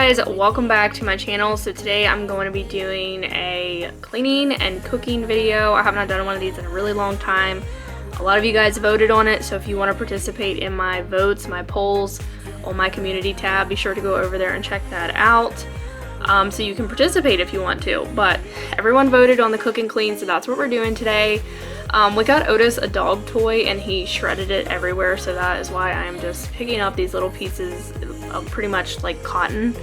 guys, welcome back to my channel. So today I'm going to be doing a cleaning and cooking video. I have not done one of these in a really long time. A lot of you guys voted on it, so if you want to participate in my votes, my polls on my community tab, be sure to go over there and check that out. So you can participate if you want to, but everyone voted on the cook and clean, so that's what we're doing today. We got Otis a dog toy and he shredded it everywhere, so that is why I'm just picking up these little pieces of pretty much like cotton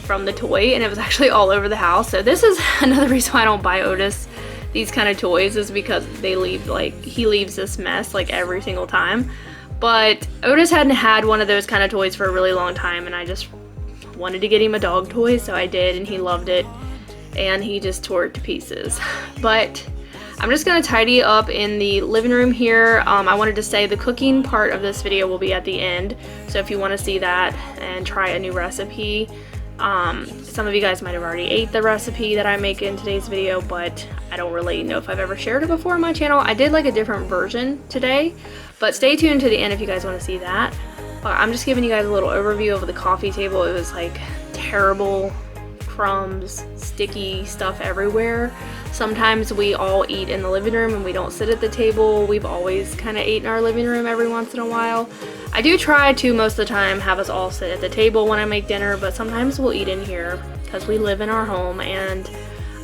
from the toy, and it was actually all over the house. So this is another reason why I don't buy Otis these kind of toys, is because they leave, like, he leaves this mess like every single time. But Otis hadn't had one of those kind of toys for a really long time, and I just wanted to get him a dog toy, so I did, and he loved it, and he just tore it to pieces. But I'm just going to tidy up in the living room here. I wanted to say the cooking part of this video will be at the end, so if you want to see that and try a new recipe, some of you guys might have already ate the recipe that I make in today's video, but I don't really know if I've ever shared it before on my channel. I did like a different version today, but stay tuned to the end if you guys want to see that. But I'm just giving you guys a little overview of the coffee table. It was like terrible, crumbs, sticky stuff everywhere. Sometimes we all eat in the living room and we don't sit at the table. We've always kind of ate in our living room every once in a while. I do try to, most of the time, have us all sit at the table when I make dinner, but sometimes we'll eat in here because we live in our home. And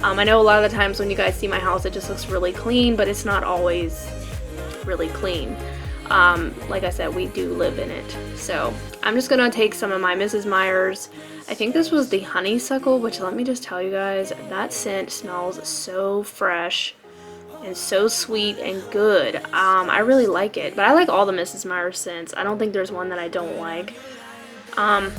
I know a lot of the times when you guys see my house, it just looks really clean, but it's not always really clean. Like I said, we do live in it. So I'm just gonna take some of my Mrs. Meyer's, I think this was the honeysuckle, which, let me just tell you guys, that scent smells so fresh and so sweet and good. I really like it, but I like all the Mrs. Meyer's scents. I don't think there's one that I don't like. So I'm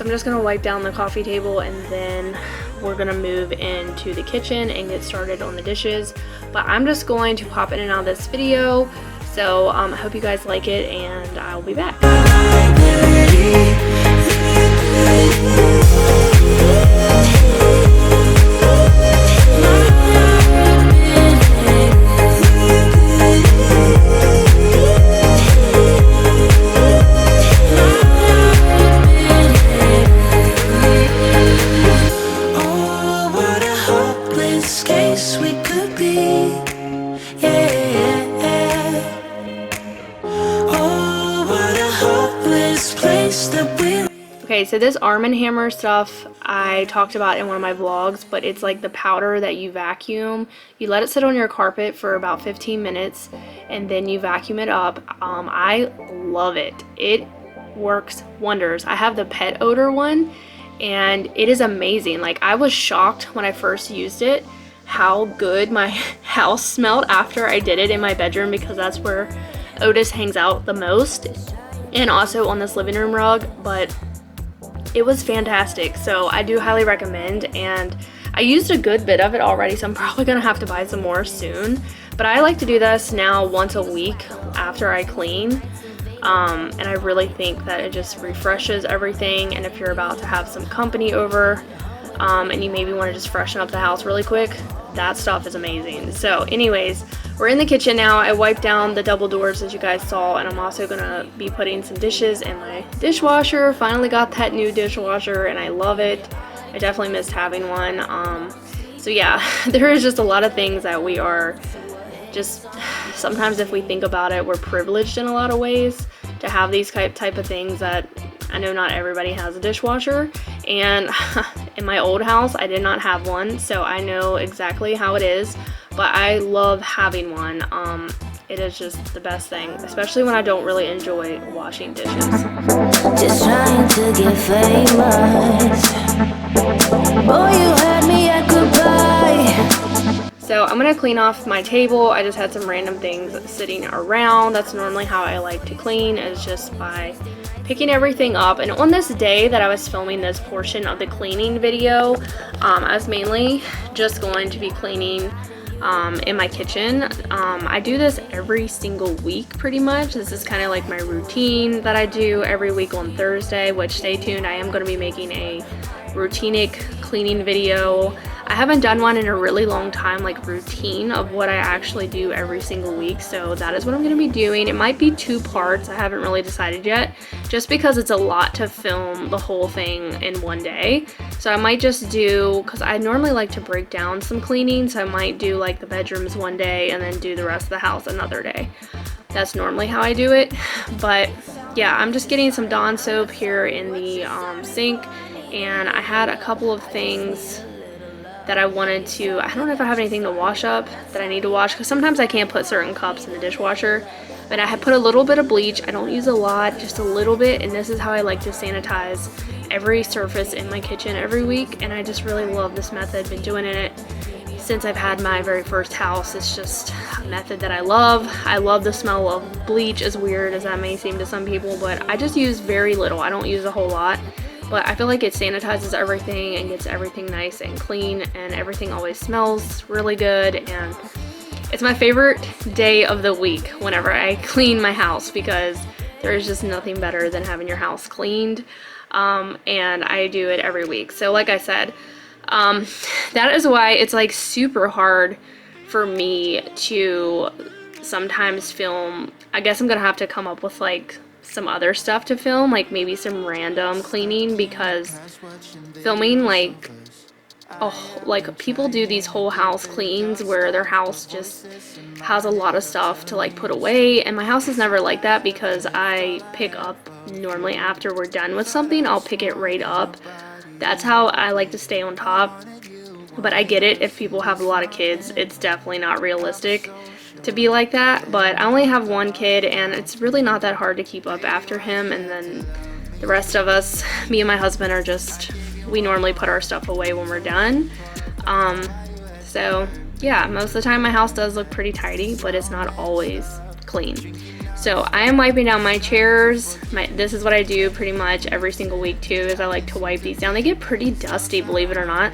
just gonna wipe down the coffee table, and then we're gonna move into the kitchen and get started on the dishes. But I'm just going to pop in and out of this video. So I hope you guys like it, and I'll be back. Oh, what a hopeless case we could be. Okay, so this Arm & Hammer stuff I talked about in one of my vlogs, but it's like the powder that you vacuum. You let it sit on your carpet for about 15 minutes, and then you vacuum it up. I love it. It works wonders. I have the pet odor one, and it is amazing. Like, I was shocked when I first used it how good my house smelled after I did it in my bedroom, because that's where Otis hangs out the most, and also on this living room rug. But it was fantastic, so I do highly recommend, and I used a good bit of it already, so I'm probably gonna have to buy some more soon. But I like to do this now once a week after I clean, and I really think that it just refreshes everything. And if you're about to have some company over, and you maybe want to just freshen up the house really quick, that stuff is amazing. So anyways, we're in the kitchen now. I wiped down the double doors, as you guys saw, and I'm also gonna be putting some dishes in my dishwasher. Finally got that new dishwasher, and I love it. I definitely missed having one. So yeah, there is just a lot of things that we are just, sometimes if we think about it, we're privileged in a lot of ways to have these type of things that I know not everybody has a dishwasher. And in my old house, I did not have one, so I know exactly how it is. But I love having one. It is just the best thing, especially when I don't really enjoy washing dishes. Just trying to get famous. Boy, you had me at goodbye. So I'm gonna clean off my table. I just had some random things sitting around. That's normally how I like to clean, is just by picking everything up. And on this day that I was filming this portion of the cleaning video, I was mainly just going to be cleaning in my kitchen. I do this every single week pretty much. This is kind of like my routine that I do every week on Thursday, which, stay tuned, I am going to be making a routinic cleaning video. I haven't done one in a really long time, like routine of what I actually do every single week. So that is what I'm going to be doing. It might be 2 parts. I haven't really decided yet, just because it's a lot to film the whole thing in one day. So I might just do, because I normally like to break down some cleaning. So I might do like the bedrooms one day and then do the rest of the house another day. That's normally how I do it. But yeah, I'm just getting some Dawn soap here in the sink. And I had a couple of things that I wanted to, I don't know if I have anything to wash up that I need to wash, because sometimes I can't put certain cups in the dishwasher. But I had put a little bit of bleach. I don't use a lot, just a little bit, and this is how I like to sanitize every surface in my kitchen every week, and I just really love this method. Been doing it since I've had my very first house. It's just a method that I love. I love the smell of bleach, as weird as that may seem to some people, but I just use very little. I don't use a whole lot. But I feel like it sanitizes everything and gets everything nice and clean, and everything always smells really good. And it's my favorite day of the week whenever I clean my house, because there is just nothing better than having your house cleaned. And I do it every week. So like I said, that is why it's like super hard for me to sometimes film. I guess I'm gonna have to come up with like some other stuff to film, like maybe some random cleaning, because filming like people do these whole house cleans where their house just has a lot of stuff to like put away, and my house is never like that, because I pick up normally after we're done with something. I'll pick it right up. That's how I like to stay on top. But I get it, if people have a lot of kids, it's definitely not realistic to be like that. But I only have one kid, and it's really not that hard to keep up after him. And then the rest of us, me and my husband, are just, we normally put our stuff away when we're done. So yeah, most of the time my house does look pretty tidy, but it's not always clean. So I am wiping down my chairs. This is what I do pretty much every single week too, is I like to wipe these down. They get pretty dusty, believe it or not.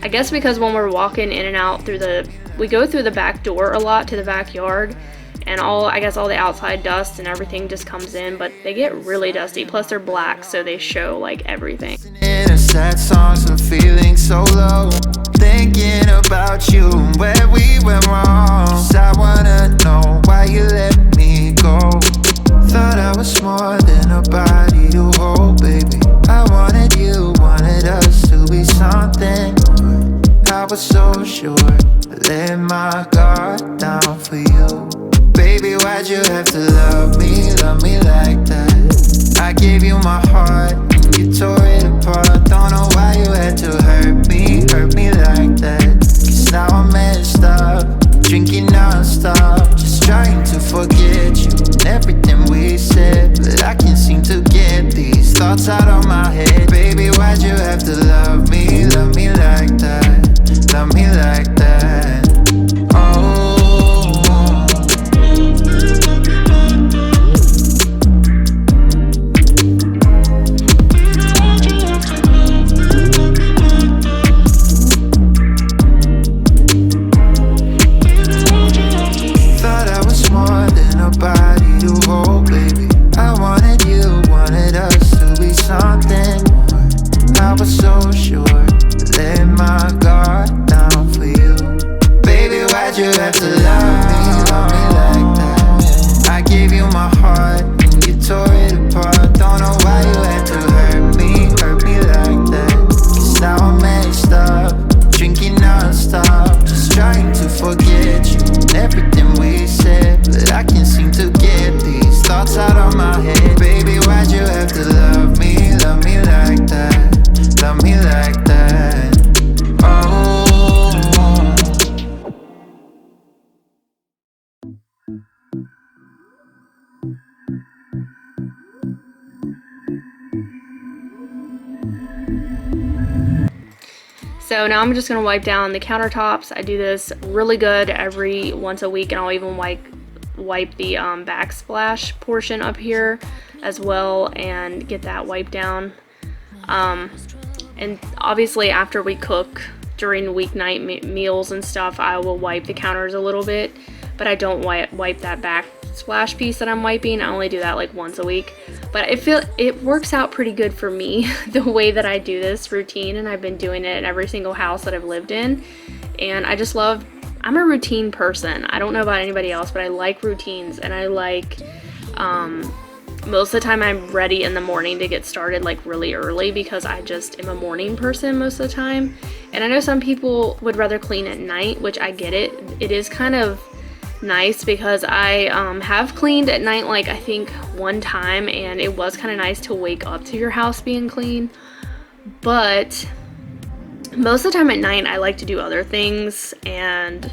I guess because when we're walking in and out through we go through the back door a lot to the backyard, and I guess all the outside dust and everything just comes in, but they get really dusty. Plus they're black, so they show like everything. Sad songs and feeling so low, thinking about you and where we went wrong. 'Cause I wanna know why you let me go. Thought I was more than a body to hold, baby. I wanted you, wanted us to be something more. I was so sure, I let my guard down for you. Baby, why'd you have to love me like that? I gave you my heart, and you tore it apart. Don't know why you had to hurt me like that. 'Cause now I'm messed up, drinking non-stop, just trying to forget you and everything we said. But I can't seem to get these thoughts out of my head. Baby, why'd you have to love me like that? Love me like that. Oh. Body to hold, baby. I wanted you, wanted us to be something more. I was so sure, let my guard down for you. Baby, why'd you have to love me like that? I gave you my heart, and you tore it apart. Don't know why you had to hurt me like that. 'Cause now I'm messed up, drinking non-stop, just trying to forget you and everything we said. But I can't seem to get these thoughts out of my head. Baby, why'd you have to love me like that? Love me like that. Oh. So now I'm just gonna wipe down the countertops. I do this really good every once a week, and I'll even wipe the backsplash portion up here as well and get that wiped down. And obviously after we cook during meals and stuff, I will wipe the counters a little bit, but I don't wipe that splash piece that I'm wiping. I only do that like once a week, but I feel it works out pretty good for me the way that I do this routine, and I've been doing it in every single house that I've lived in. And I just love, I'm a routine person. I don't know about anybody else, but I like routines, and I like most of the time I'm ready in the morning to get started like really early, because I just am a morning person most of the time. And I know some people would rather clean at night, which I get it. It is kind of nice because I have cleaned at night like I think one time, and it was kind of nice to wake up to your house being clean. But most of the time at night I like to do other things, and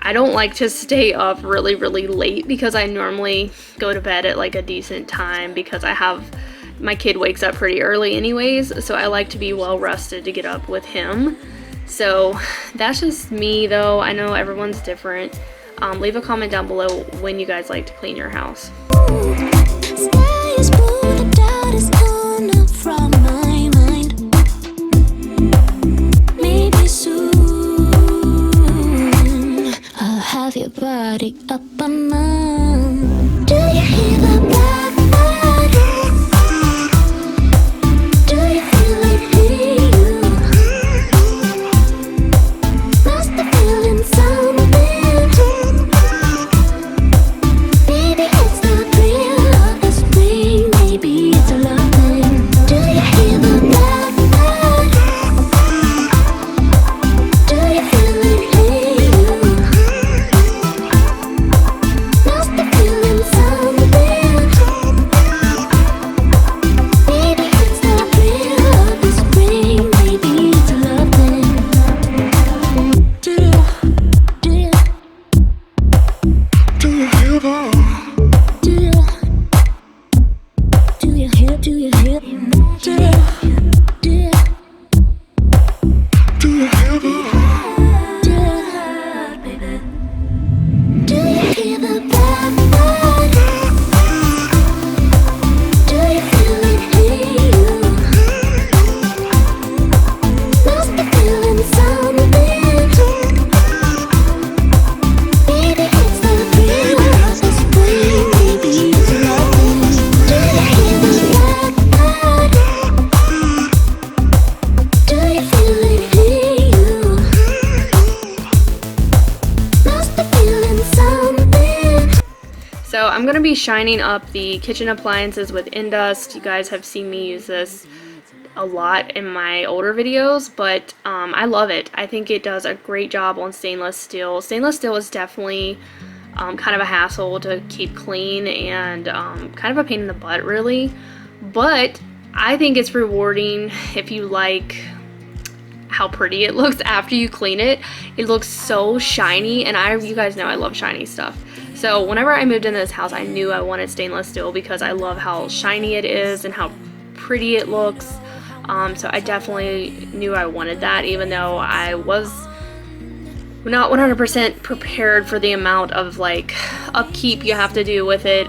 I don't like to stay up really late, because I normally go to bed at like a decent time, because my kid wakes up pretty early anyways, so I like to be well rested to get up with him. So that's just me though. I know everyone's different. Leave a comment down below when you guys like to clean your house. Your body up on mine. Do you hear the blackbird? Do you feel it in you? Must be feeling something. Maybe it's the thrill of the spring. Maybe it's a love thing. Do you hear the blackbird? Do you feel it in you? So I'm going to be shining up the kitchen appliances with Indust. You guys have seen me use this a lot in my older videos, but I love it. I think it does a great job on stainless steel. Stainless steel is definitely kind of a hassle to keep clean, and kind of a pain in the butt really, but I think it's rewarding if you like how pretty it looks after you clean it. It looks so shiny, and you guys know I love shiny stuff. So whenever I moved into this house, I knew I wanted stainless steel because I love how shiny it is and how pretty it looks. So I definitely knew I wanted that, even though I was not 100% prepared for the amount of like upkeep you have to do with it.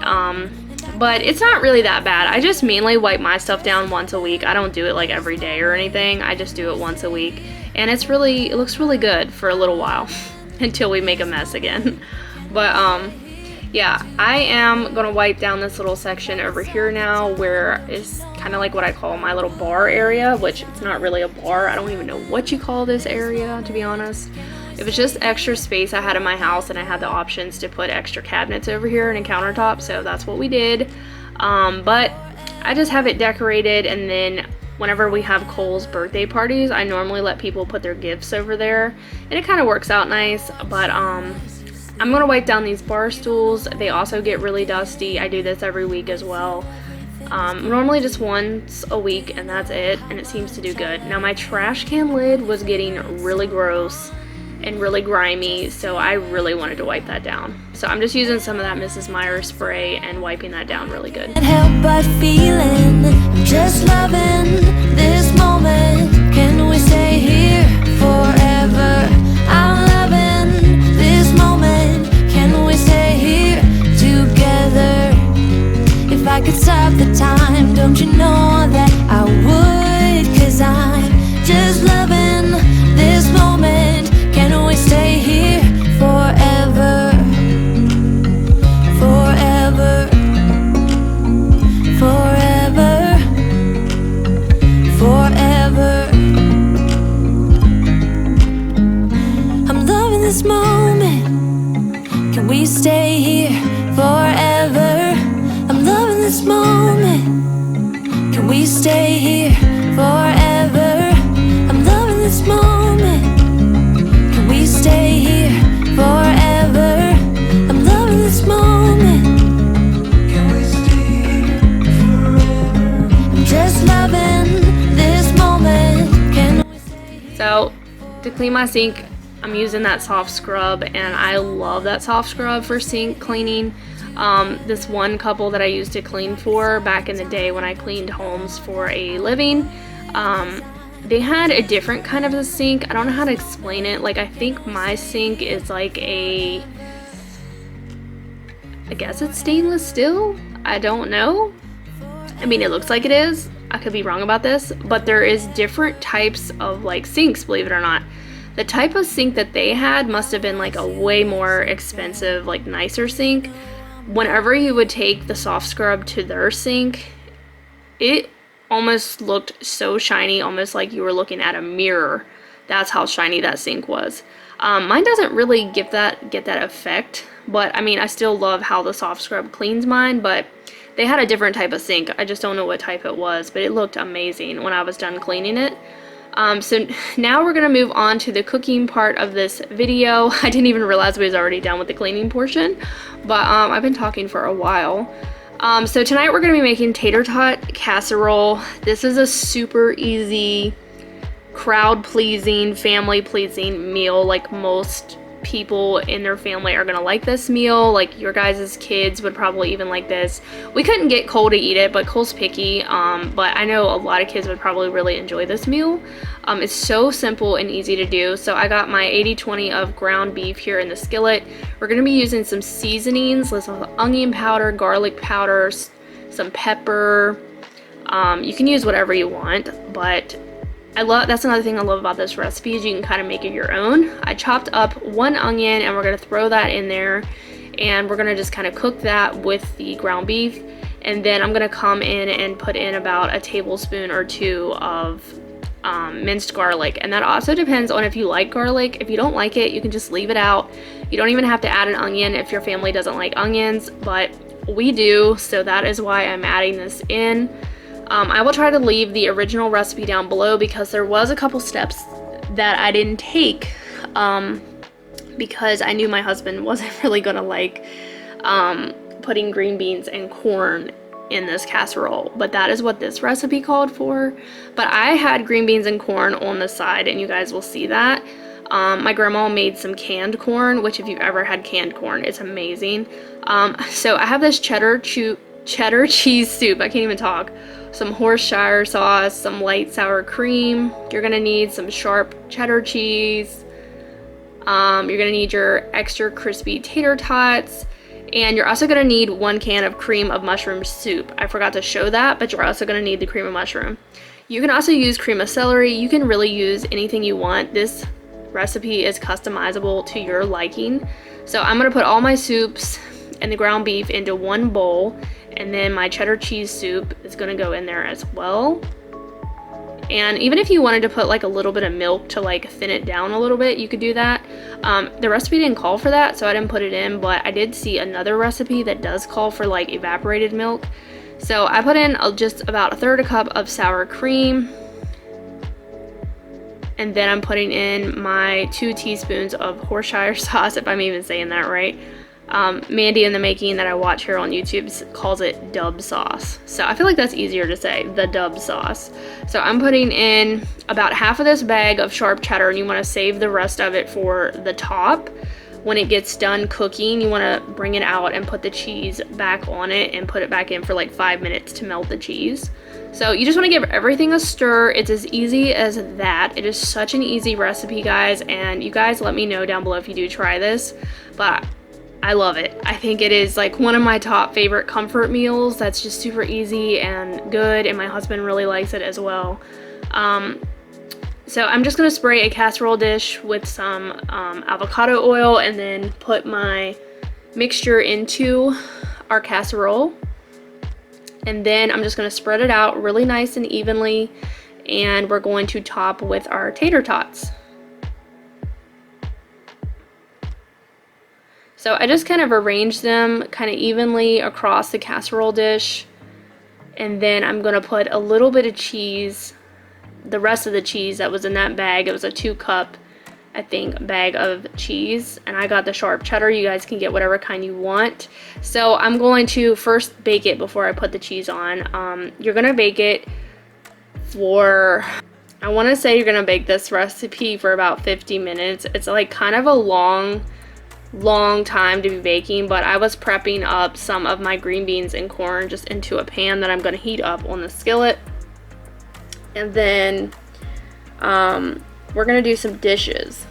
But it's not really that bad. I just mainly wipe my stuff down once a week. I don't do it like every day or anything. I just do it once a week, and it looks really good for a little while until we make a mess again. But yeah, I am gonna wipe down this little section over here now, where it's kind of like what I call my little bar area, which it's not really a bar. I don't even know what you call this area, to be honest. It was just extra space I had in my house, and I had the options to put extra cabinets over here and a countertop, so that's what we did. But I just have it decorated, and then whenever we have Cole's birthday parties, I normally let people put their gifts over there, and it kind of works out nice. But I'm gonna wipe down these bar stools. They also get really dusty. I do this every week as well. Normally just once a week, and that's it, and it seems to do good. Now my trash can lid was getting really gross and really grimy, so I really wanted to wipe that down. So I'm just using some of that Mrs. Meyer spray and wiping that down really good. Can't help but feeling, I'm just loving this moment. Can we stay here forever? I'm loving this moment. Can we stay here together? If I could stop the time, don't you know that I would? 'Cause I'm just loving this moment. Can we stay here forever? Forever. clean my sink, I'm using that soft scrub, and I love that soft scrub for sink cleaning. This one couple that I used to clean for back in the day when I cleaned homes for a living, they had a different kind of a sink. I don't know how to explain it. Like, I think my sink is like I guess it's stainless steel? I don't know. I mean, it looks like it is. I could be wrong about this, but there is different types of like sinks, believe it or not. The type of sink that they had must have been like a way more expensive, like nicer sink. Whenever you would take the soft scrub to their sink, it almost looked so shiny, almost like you were looking at a mirror. That's how shiny that sink was. Mine doesn't really get that effect, but I mean, I still love how the soft scrub cleans mine, but they had a different type of sink. I just don't know what type it was, but it looked amazing when I was done cleaning it. So now we're gonna move on to the cooking part of this video. I didn't even realize we was already done with the cleaning portion, but I've been talking for a while. So tonight we're gonna be making tater tot casserole. This is a super easy, crowd pleasing, family pleasing meal. Like, most people in their family are gonna like this meal. Like, your guys' kids would probably even like this. We couldn't get Cole to eat it, but Cole's picky, but I know a lot of kids would probably really enjoy this meal. It's so simple and easy to do. So I got my 80-20 of ground beef here in the skillet. We're gonna be using some seasonings, some onion powder, garlic powder, some pepper. You can use whatever you want, but that's another thing I love about this recipe, is you can kind of make it your own. I chopped up one onion, and we're going to throw that in there, and we're going to just kind of cook that with the ground beef. And then I'm going to come in and put in about a tablespoon or two of minced garlic. And that also depends on if you like garlic. If you don't like it, you can just leave it out. You don't even have to add an onion if your family doesn't like onions, but we do, so that is why I'm adding this in. I will try to leave the original recipe down below, because there was a couple steps that I didn't take because I knew my husband wasn't really gonna like putting green beans and corn in this casserole, but that is what this recipe called for. But I had green beans and corn on the side, and you guys will see that. My grandma made some canned corn, which if you've ever had canned corn, it's amazing. So I have this cheddar cheese soup. I can't even talk. Some Worcestershire sauce, some light sour cream. You're gonna need some sharp cheddar cheese. You're gonna need your extra crispy tater tots, and you're also gonna need 1 can of cream of mushroom soup. I forgot to show that, but you're also gonna need the cream of mushroom. You can also use cream of celery. You can really use anything you want. This recipe is customizable to your liking. So I'm gonna put all my soups and the ground beef into one bowl, and then my cheddar cheese soup is gonna go in there as well. And even if you wanted to put like a little bit of milk to like thin it down a little bit, you could do that. The recipe didn't call for that, so I didn't put it in, but I did see another recipe that does call for like evaporated milk. So I put in just about 1/3 cup of sour cream, and then I'm putting in my 2 teaspoons of Worcestershire sauce, if I'm even saying that right. Mandy in the Making that I watch here on YouTube calls it dub sauce. So I feel like that's easier to say, the dub sauce. So I'm putting in about half of this bag of sharp cheddar, and you want to save the rest of it for the top. When it gets done cooking, you want to bring it out and put the cheese back on it and put it back in for like 5 minutes to melt the cheese. So you just want to give everything a stir. It's as easy as that. It is such an easy recipe, guys, and you guys let me know down below if you do try this. But I love it. I think it is like one of my top favorite comfort meals that's just super easy and good, and my husband really likes it as well. So I'm just gonna spray a casserole dish with some avocado oil, and then put my mixture into our casserole. And then I'm just gonna spread it out really nice and evenly, and we're going to top with our tater tots. So I just kind of arrange them kind of evenly across the casserole dish, and then I'm gonna put a little bit of cheese, the rest of the cheese that was in that bag. It was a 2-cup, I think, bag of cheese, and I got the sharp cheddar. You guys can get whatever kind you want. So I'm going to first bake it before I put the cheese on. You're gonna bake it for I want to say you're gonna bake this recipe for about 50 minutes. It's like kind of a long time to be baking, but I was prepping up some of my green beans and corn just into a pan that I'm gonna heat up on the skillet. And then we're gonna do some dishes.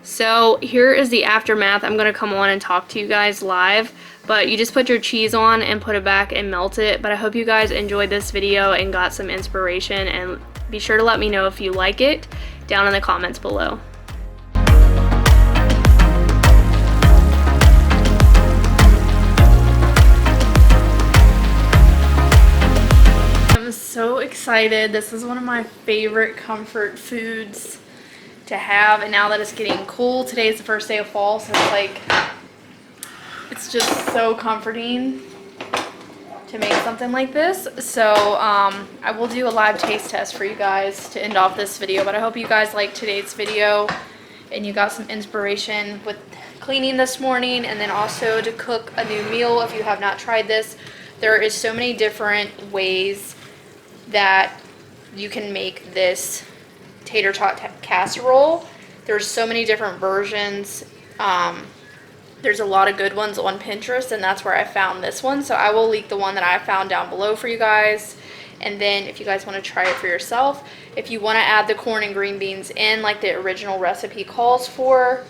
So here is the aftermath. I'm going to come on and talk to you guys live, but you just put your cheese on and put it back and melt it. But I hope you guys enjoyed this video and got some inspiration, and be sure to let me know if you like it down in the comments below. I'm so excited. This is one of my favorite comfort foods to have, and now that it's getting cool, today is the first day of fall, so it's like, it's just so comforting to make something like this. So I will do a live taste test for you guys to end off this video, but I hope you guys liked today's video and you got some inspiration with cleaning this morning, and then also to cook a new meal if you have not tried this. There is so many different ways that you can make this tater tot casserole. There's so many different versions. There's a lot of good ones on Pinterest, and that's where I found this one. So I will link the one that I found down below for you guys. And then if you guys want to try it for yourself, if you want to add the corn and green beans in like the original recipe calls for,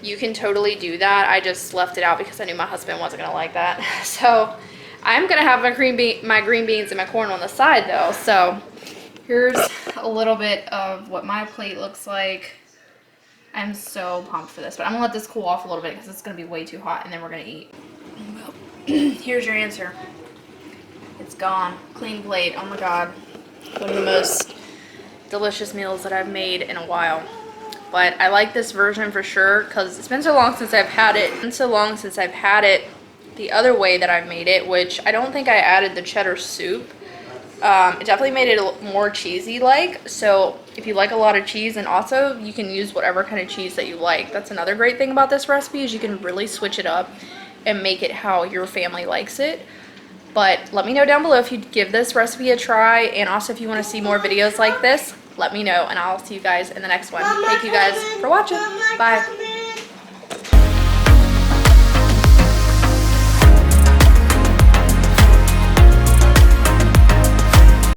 you can totally do that. I just left it out because I knew my husband wasn't gonna like that. So I'm gonna have my green beans and my corn on the side though. So here's a little bit of what my plate looks like. I'm so pumped for this, but I'm gonna let this cool off a little bit because it's gonna be way too hot, and then we're gonna eat. Well, here's your answer. It's gone. Clean plate. Oh my god. One of the most delicious meals that I've made in a while. But I like this version for sure because it's been so long since I've had it. It's been so long since I've had it the other way that I've made it, which I don't think I added the cheddar soup. It definitely made it a little more cheesy-like, so if you like a lot of cheese, and also you can use whatever kind of cheese that you like. That's another great thing about this recipe, is you can really switch it up and make it how your family likes it. But let me know down below if you'd give this recipe a try, and also if you want to see more videos like this, let me know, and I'll see you guys in the next one. Thank you guys for watching. Bye.